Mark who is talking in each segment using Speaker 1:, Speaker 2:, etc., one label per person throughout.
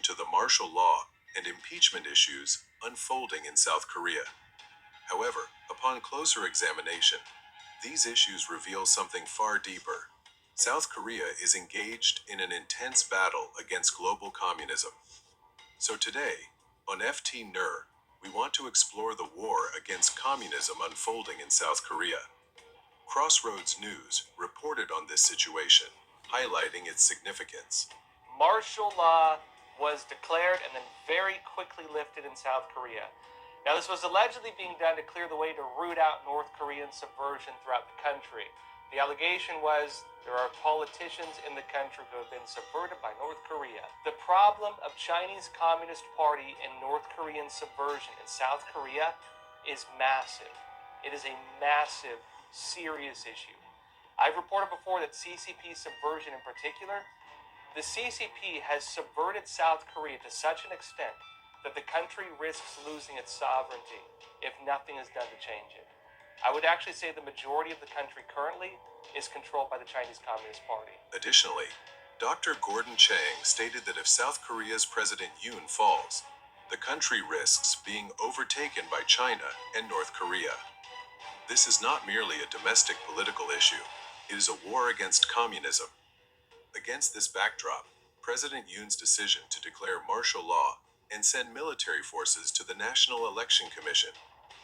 Speaker 1: to the martial law and impeachment issues unfolding in South Korea. However, upon closer examination, these issues reveal something far deeper. South Korea is engaged in an intense battle against global communism. So today, on FT NER, we want to explore the war against communism unfolding in South Korea. Crossroads News reported on this situation, highlighting its significance.
Speaker 2: Martial law was declared and then very quickly lifted in South Korea. Now, this was allegedly being done to clear the way to root out North Korean subversion throughout the country. The allegation was there are politicians in the country who have been subverted by North Korea. The problem of Chinese Communist Party and North Korean subversion in South Korea is massive. It is a massive, serious issue. I've reported before that CCP subversion in particular, the CCP has subverted South Korea to such an extent that the country risks losing its sovereignty if nothing is done to change it. I would actually say the majority of the country currently is controlled by the Chinese Communist Party.
Speaker 1: Additionally, Dr. Gordon Chang stated that if South Korea's President Yoon falls, the country risks being overtaken by China and North Korea. This is not merely a domestic political issue, it is a war against communism. Against this backdrop, President Yoon's decision to declare martial law and send military forces to the National Election Commission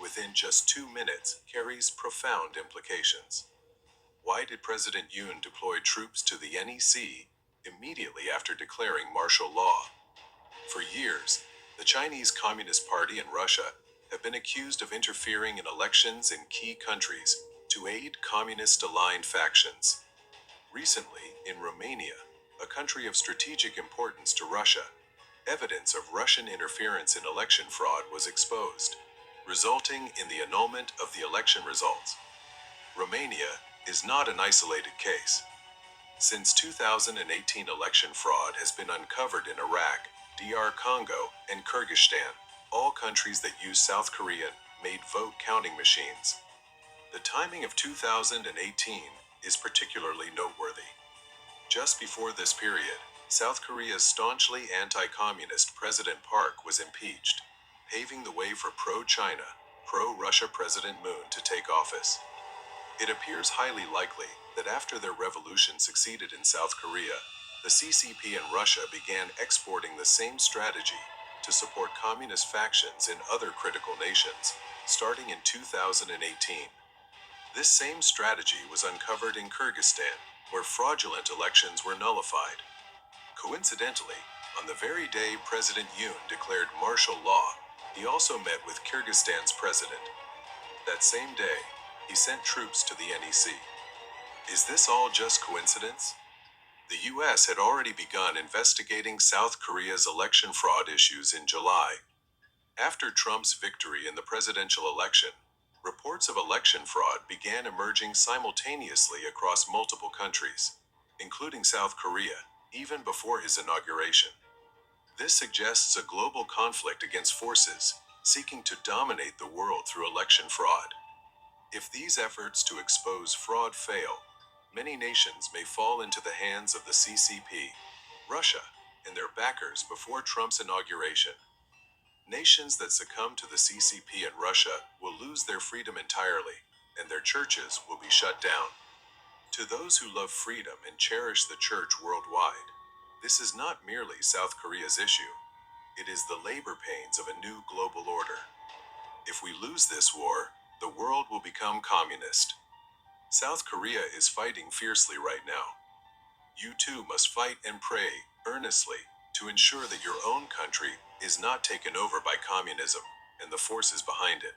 Speaker 1: within just 2 minutes carries profound implications. Why did President Yoon deploy troops to the NEC immediately after declaring martial law? For years, the Chinese Communist Party and Russia have been accused of interfering in elections in key countries to aid communist-aligned factions. Recently, in Romania, a country of strategic importance to Russia, evidence of Russian interference in election fraud was exposed, resulting in the annulment of the election results. Romania is not an isolated case. Since 2018, election fraud has been uncovered in Iraq, DR Congo, and Kyrgyzstan, all countries that use South Korean-made vote counting machines. The timing of 2018 is particularly noteworthy. Just before this period, South Korea's staunchly anti-communist President Park was impeached, paving the way for pro-China, pro-Russia President Moon to take office. It appears highly likely that after their revolution succeeded in South Korea, the CCP and Russia began exporting the same strategy to support communist factions in other critical nations, starting in 2018. This same strategy was uncovered in Kyrgyzstan, where fraudulent elections were nullified. Coincidentally, on the very day President Yoon declared martial law, he also met with Kyrgyzstan's president. That same day, he sent troops to the NEC. Is this all just coincidence? The US had already begun investigating South Korea's election fraud issues in July. After Trump's victory in the presidential election, reports of election fraud began emerging simultaneously across multiple countries, including South Korea, even before his inauguration. This suggests a global conflict against forces seeking to dominate the world through election fraud. If these efforts to expose fraud fail, many nations may fall into the hands of the CCP, Russia, and their backers before Trump's inauguration. Nations that succumb to the CCP and Russia will lose their freedom entirely, and their churches will be shut down. To those who love freedom and cherish the church worldwide, this is not merely South Korea's issue. It is the labor pains of a new global order. If we lose this war, the world will become communist. South Korea is fighting fiercely right now. You too must fight and pray earnestly to ensure that your own country is not taken over by communism and the forces behind it.